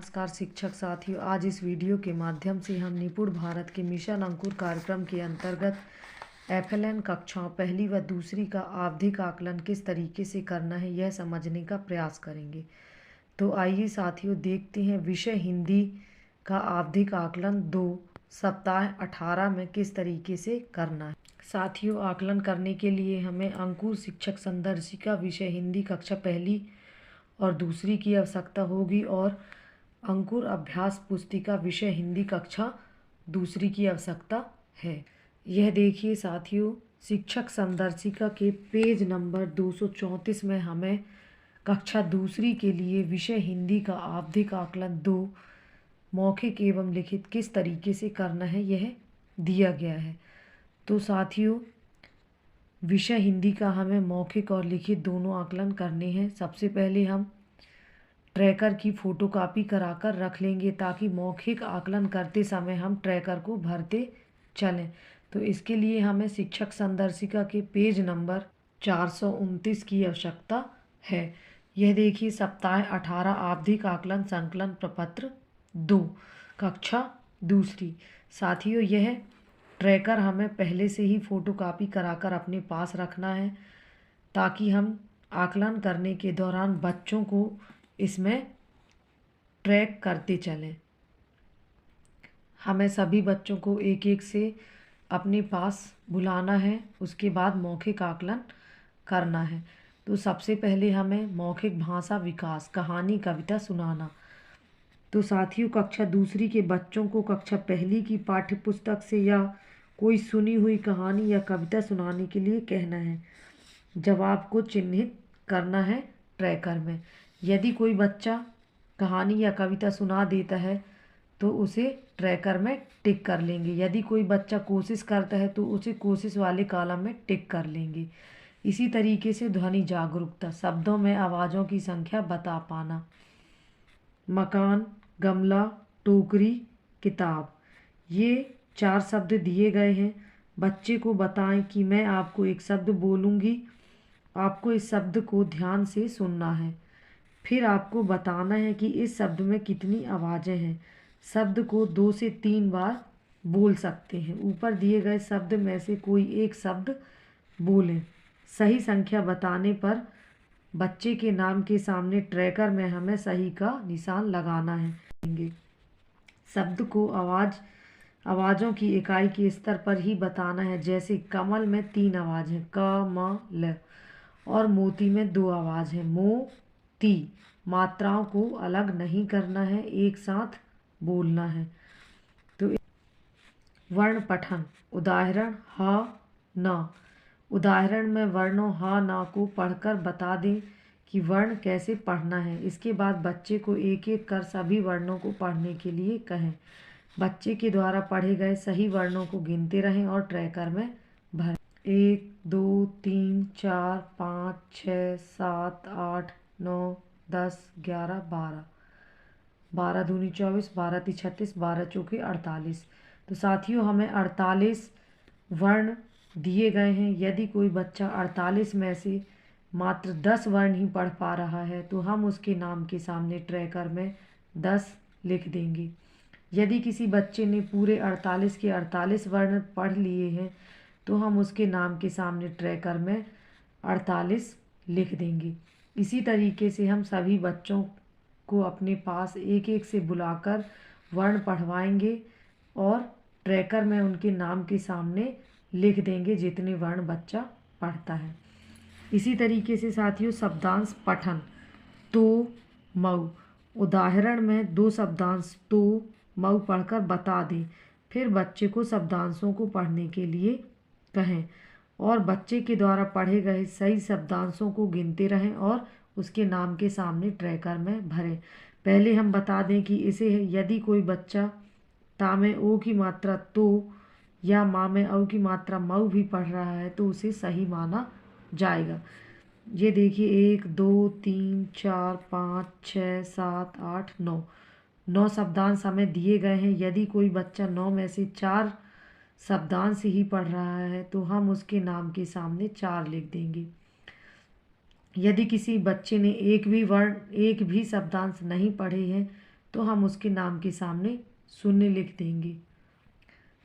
नमस्कार शिक्षक साथियों, आज इस वीडियो के माध्यम से हम निपुण भारत के मिशन अंकुर कार्यक्रम के अंतर्गत FLN कक्षाओं पहली व दूसरी का आवधिक आकलन किस तरीके से करना है यह समझने का प्रयास करेंगे। तो आइए साथियों देखते हैं विषय हिंदी का आवधिक आकलन 2 सप्ताह 18 में किस तरीके से करना है। साथियों, आकलन करने के लिए हमें अंकुर शिक्षक संदर्शिका विषय हिंदी कक्षा पहली और दूसरी की आवश्यकता होगी और अंकुर अभ्यास पुस्तिका विषय हिंदी कक्षा दूसरी की आवश्यकता है। यह देखिए साथियों, शिक्षक संदर्शिका के पेज नंबर 234 में हमें कक्षा दूसरी के लिए विषय हिंदी का आवधिक आकलन 2 मौखिक एवं लिखित किस तरीके से करना है यह दिया गया है। तो साथियों, विषय हिंदी का हमें मौखिक और लिखित दोनों आकलन करने हैं। सबसे पहले हम ट्रैकर की फ़ोटोकॉपी कराकर रख लेंगे ताकि मौखिक आकलन करते समय हम ट्रैकर को भरते चलें। तो इसके लिए हमें शिक्षक संदर्शिका के पेज नंबर 429 की आवश्यकता है। यह देखिए, सप्ताह 18 आवधिक आकलन संकलन प्रपत्र 2 कक्षा दूसरी। साथियों, यह ट्रैकर हमें पहले से ही फ़ोटोकॉपी कराकर अपने पास रखना है ताकि हम आकलन करने के दौरान बच्चों को इसमें ट्रैक करते चलें। हमें सभी बच्चों को एक एक से अपने पास बुलाना है, उसके बाद मौखिक आकलन करना है। तो सबसे पहले हमें मौखिक भाषा विकास, कहानी कविता सुनाना। तो साथियों, कक्षा दूसरी के बच्चों को कक्षा पहली की पाठ्य पुस्तक से या कोई सुनी हुई कहानी या कविता सुनाने के लिए कहना है। जवाब को चिन्हित करना है ट्रैकर में। यदि कोई बच्चा कहानी या कविता सुना देता है तो उसे ट्रैकर में टिक कर लेंगे। यदि कोई बच्चा कोशिश करता है तो उसे कोशिश वाले कॉलम में टिक कर लेंगे। इसी तरीके से ध्वनि जागरूकता, शब्दों में आवाज़ों की संख्या बता पाना। मकान, गमला, टोकरी, किताब, ये 4 शब्द दिए गए हैं। बच्चे को बताएं कि मैं आपको एक शब्द बोलूँगी, आपको इस शब्द को ध्यान से सुनना है। फिर आपको बताना है कि इस शब्द में कितनी आवाज़ें हैं। शब्द को 2 से 3 बार बोल सकते हैं। ऊपर दिए गए शब्द में से कोई एक शब्द बोलें। सही संख्या बताने पर बच्चे के नाम के सामने ट्रैकर में हमें सही का निशान लगाना है। शब्द को आवाज़ों की इकाई के स्तर पर ही बताना है। जैसे कमल में 3 आवाज़ हैं, क, म, ल, और मोती में 2 आवाज़ हैं, मो, ती। मात्राओं को अलग नहीं करना है, एक साथ बोलना है। तो वर्ण पठन, उदाहरण ह, न। उदाहरण में वर्णों ह, न को पढ़कर बता दें कि वर्ण कैसे पढ़ना है। इसके बाद बच्चे को एक एक कर सभी वर्णों को पढ़ने के लिए कहें। बच्चे के द्वारा पढ़े गए सही वर्णों को गिनते रहें और ट्रैकर में भरें। 1 2 3 4 5 6 7 8 9 10 11 12 12 दूनी 24, 12 ती 36, 12 चौके 48। तो साथियों, हमें 48 वर्ण दिए गए हैं। यदि कोई बच्चा 48 में से मात्र 10 वर्ण ही पढ़ पा रहा है तो हम उसके नाम के सामने ट्रैकर में 10 लिख देंगे। यदि किसी बच्चे ने पूरे 48 के 48 वर्ण पढ़ लिए हैं तो हम उसके नाम के सामने ट्रैकर में 48 लिख देंगे। इसी तरीके से हम सभी बच्चों को अपने पास एक एक से बुलाकर वर्ण पढ़वाएंगे और ट्रैकर में उनके नाम के सामने लिख देंगे जितने वर्ण बच्चा पढ़ता है। इसी तरीके से साथियों, शब्दांश पठन, तो, मऊ। उदाहरण में 2 शब्दांश तो, मऊ पढ़कर बता दें। फिर बच्चे को शब्दांशों को पढ़ने के लिए कहें और बच्चे के द्वारा पढ़े गए सही शब्दांशों को गिनते रहें और उसके नाम के सामने ट्रैकर में भरें। पहले हम बता दें कि इसे यदि कोई बच्चा ता में ओ की मात्रा तो या माँ में औ की मात्रा मऊ भी पढ़ रहा है तो उसे सही माना जाएगा। ये देखिए 1 2 3 4 5 6 7 8 9 शब्दांश हमें दिए गए हैं। यदि कोई बच्चा 9 में से 4 शब्दांश ही पढ़ रहा है तो हम उसके नाम के सामने 4 लिख देंगे। यदि किसी बच्चे ने एक भी शब्दांश नहीं पढ़े हैं तो हम उसके नाम के सामने शून्य लिख देंगे।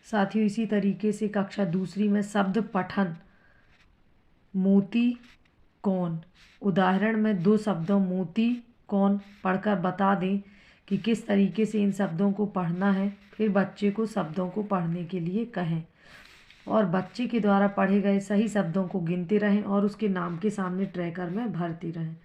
साथियों, इसी तरीके से कक्षा दूसरी में शब्द पठन, मोती कौन, उदाहरण में 2 शब्दों मोती कौन पढ़कर बता दें कि किस तरीके से इन शब्दों को पढ़ना है। फिर बच्चे को शब्दों को पढ़ने के लिए कहें और बच्चे के द्वारा पढ़े गए सही शब्दों को गिनते रहें और उसके नाम के सामने ट्रैकर में भरते रहें।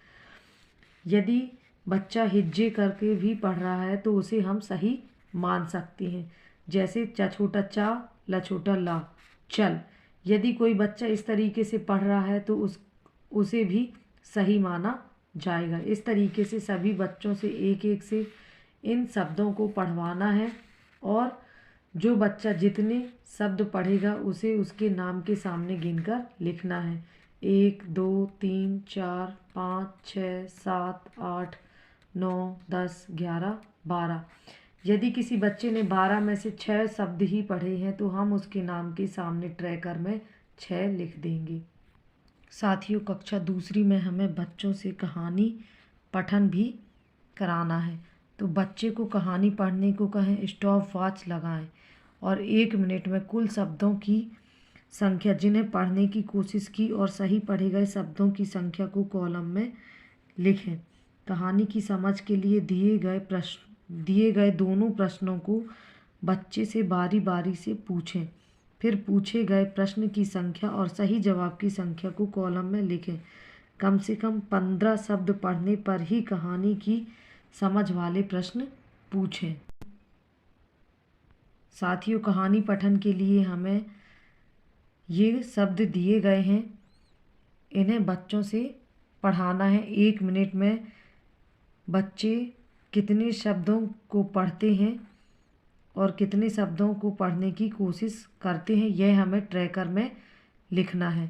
यदि बच्चा हिज्जे करके भी पढ़ रहा है तो उसे हम सही मान सकते हैं, जैसे च छोटा चा, ल छोटा ला, चल। यदि कोई बच्चा इस तरीके से पढ़ रहा है तो उसे भी सही माना जाएगा। इस तरीके से सभी बच्चों से एक एक से इन शब्दों को पढ़वाना है और जो बच्चा जितने शब्द पढ़ेगा उसे उसके नाम के सामने गिनकर लिखना है। 1 2 3 4 5 6 7 8 9 10 11 12। यदि किसी बच्चे ने 12 में से 6 शब्द ही पढ़े हैं तो हम उसके नाम के सामने ट्रैकर में 6 लिख देंगे। साथियों, कक्षा दूसरी में हमें बच्चों से कहानी पठन भी कराना है। तो बच्चे को कहानी पढ़ने को कहें, स्टॉप वॉच लगाएं और 1 मिनट में कुल शब्दों की संख्या जिन्हें पढ़ने की कोशिश की और सही पढ़े गए शब्दों की संख्या को कॉलम में लिखें। कहानी की समझ के लिए दिए गए दोनों प्रश्नों को बच्चे से बारी बारी से पूछें। फिर पूछे गए प्रश्न की संख्या और सही जवाब की संख्या को कॉलम में लिखें। कम से कम 15 शब्द पढ़ने पर ही कहानी की समझ वाले प्रश्न पूछें। साथियों, कहानी पठन के लिए हमें ये शब्द दिए गए हैं, इन्हें बच्चों से पढ़ाना है। 1 मिनट में बच्चे कितने शब्दों को पढ़ते हैं और कितने शब्दों को पढ़ने की कोशिश करते हैं, यह हमें ट्रैकर में लिखना है।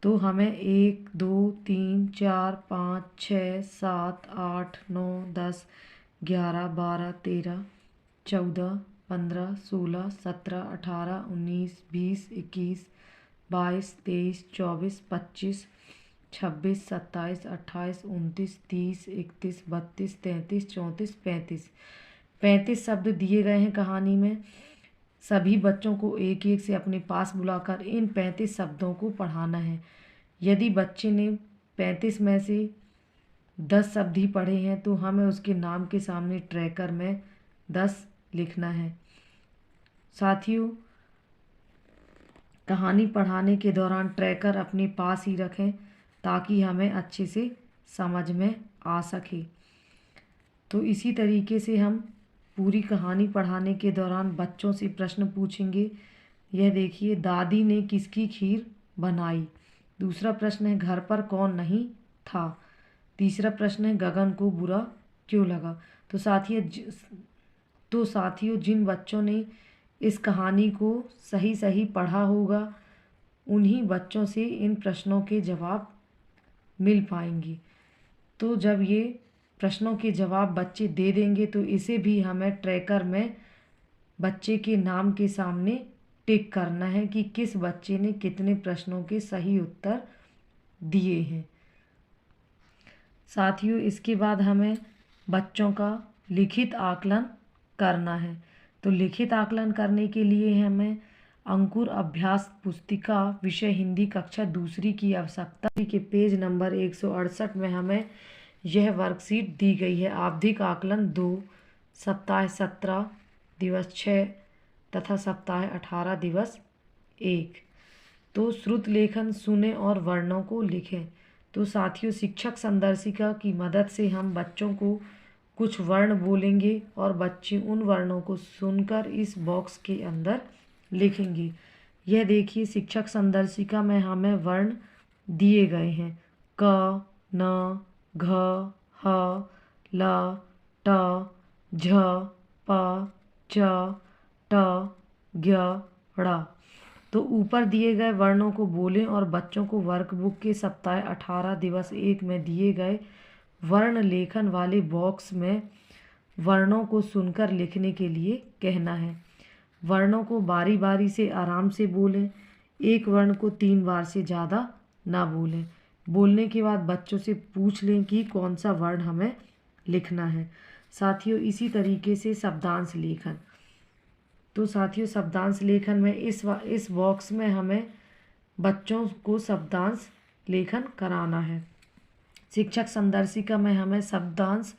तो हमें 1 2 3 4 5 6 7 8 9 10 11 12 13 14 15 16 17 18 19 20 21 22 23 24 25 26 27 28 29 30 31 32 33 34 35 शब्द दिए गए हैं कहानी में। सभी बच्चों को एक एक से अपने पास बुलाकर इन 35 शब्दों को पढ़ाना है। यदि बच्चे ने 35 में से 10 शब्द ही पढ़े हैं तो हमें उसके नाम के सामने ट्रैकर में 10 लिखना है। साथियों, कहानी पढ़ाने के दौरान ट्रैकर अपने पास ही रखें ताकि हमें अच्छे से समझ में आ सके। तो इसी तरीके से हम पूरी कहानी पढ़ाने के दौरान बच्चों से प्रश्न पूछेंगे। यह देखिए, दादी ने किसकी खीर बनाई। दूसरा प्रश्न है, घर पर कौन नहीं था। तीसरा प्रश्न है, गगन को बुरा क्यों लगा। तो साथियों, जिन बच्चों ने इस कहानी को सही पढ़ा होगा उन्हीं बच्चों से इन प्रश्नों के जवाब मिल पाएंगे। तो जब ये प्रश्नों के जवाब बच्चे दे देंगे तो इसे भी हमें ट्रैकर में बच्चे के नाम के सामने टिक करना है कि किस बच्चे ने कितने प्रश्नों के सही उत्तर दिए हैं। साथियों, इसके बाद हमें बच्चों का लिखित आकलन करना है। तो लिखित आकलन करने के लिए हमें अंकुर अभ्यास पुस्तिका विषय हिंदी कक्षा दूसरी की आवश्यकता के पेज नंबर 168 में हमें यह वर्कशीट दी गई है। आवधिक आकलन 2, सप्ताह 17 दिवस 6 तथा सप्ताह 18 दिवस 1। तो श्रुत लेखन सुने और वर्णों को लिखें। तो साथियों, शिक्षक संदर्शिका की मदद से हम बच्चों को कुछ वर्ण बोलेंगे और बच्चे उन वर्णों को सुनकर इस बॉक्स के अंदर लिखेंगे। यह देखिए, शिक्षक संदर्शिका में हमें वर्ण दिए गए हैं। क, न, घ, ह, ल, ट, झ, प, च, ट, ज्ञ, ड़। तो ऊपर दिए गए वर्णों को बोलें और बच्चों को वर्कबुक के सप्ताह 18 दिवस 1 में दिए गए वर्ण लेखन वाले बॉक्स में वर्णों को सुनकर लिखने के लिए कहना है। वर्णों को बारी बारी से आराम से बोलें। एक वर्ण को 3 बार से ज़्यादा ना बोलें। बोलने के बाद बच्चों से पूछ लें कि कौन सा वर्ण हमें लिखना है। साथियों इसी तरीके से शब्दांश लेखन। तो साथियों शब्दांश लेखन में इस बॉक्स में हमें बच्चों को शब्दांश लेखन कराना है। शिक्षक संदर्शिका में हमें शब्दांश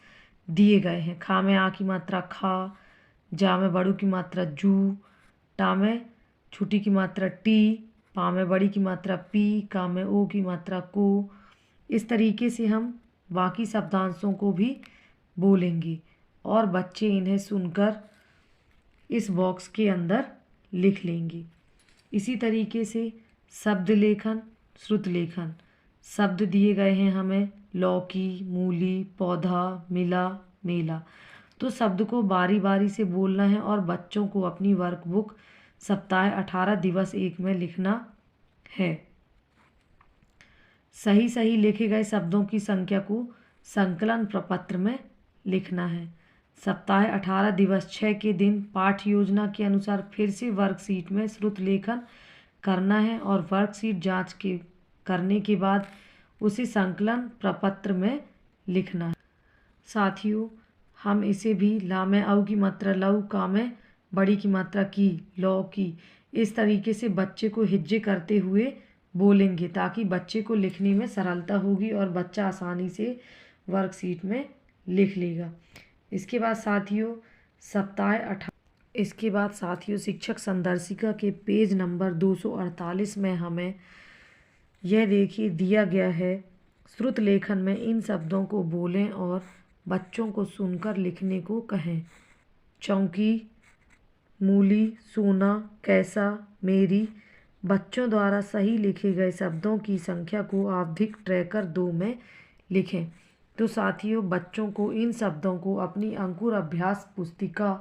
दिए गए हैं। खा में आ की मात्रा खा, जा में बड़ू की मात्रा जू, टा में छोटी की मात्रा टी, पा में बड़ी की मात्रा पी, का में ओ की मात्रा को। इस तरीके से हम बाकी शब्दांशों को भी बोलेंगे और बच्चे इन्हें सुनकर इस बॉक्स के अंदर लिख लेंगे। इसी तरीके से शब्द लेखन, श्रुत लेखन। शब्द दिए गए हैं हमें लौकी, मूली, पौधा, मिला, मेला। तो शब्द को बारी बारी से बोलना है और बच्चों को अपनी वर्कबुक सप्ताह 18 दिवस 1 में लिखना है। सही सही लिखे गए शब्दों की संख्या को संकलन प्रपत्र में लिखना है। सप्ताह 18 दिवस 6 के दिन पाठ योजना के अनुसार फिर से वर्कशीट में श्रुत लेखन करना है और वर्कशीट जांच के करने के बाद उसे संकलन प्रपत्र में लिखना है। साथियों हम इसे भी ला में औ की मात्रा लऊ, का में बड़ी की मात्रा की, लौ की, इस तरीके से बच्चे को हिज्जे करते हुए बोलेंगे ताकि बच्चे को लिखने में सरलता होगी और बच्चा आसानी से वर्कशीट में लिख लेगा। इसके बाद साथियों शिक्षक संदर्शिका के पेज नंबर 248 में हमें यह देखिए दिया गया है, श्रुत लेखन में इन शब्दों को बोलें और बच्चों को सुनकर लिखने को कहें। चौकी, मूली, सोना, कैसा, मेरी। बच्चों द्वारा सही लिखे गए शब्दों की संख्या को आवधिक ट्रैकर 2 में लिखें। तो साथियों बच्चों को इन शब्दों को अपनी अंकुर अभ्यास पुस्तिका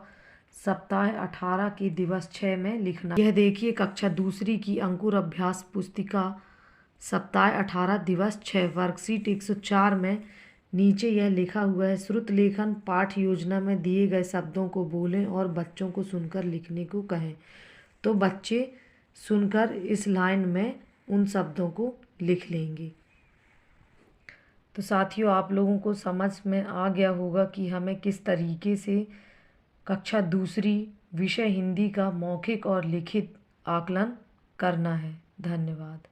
सप्ताह 18 के दिवस 6 में लिखना। यह देखिए कक्षा दूसरी की अंकुर अभ्यास पुस्तिका सप्ताह 18 दिवस 6 वर्कशीट 104 में नीचे यह लिखा हुआ है, श्रुत लेखन पाठ योजना में दिए गए शब्दों को बोलें और बच्चों को सुनकर लिखने को कहें। तो बच्चे सुनकर इस लाइन में उन शब्दों को लिख लेंगे। तो साथियों आप लोगों को समझ में आ गया होगा कि हमें किस तरीके से कक्षा दूसरी विषय हिंदी का मौखिक और लिखित आकलन करना है। धन्यवाद।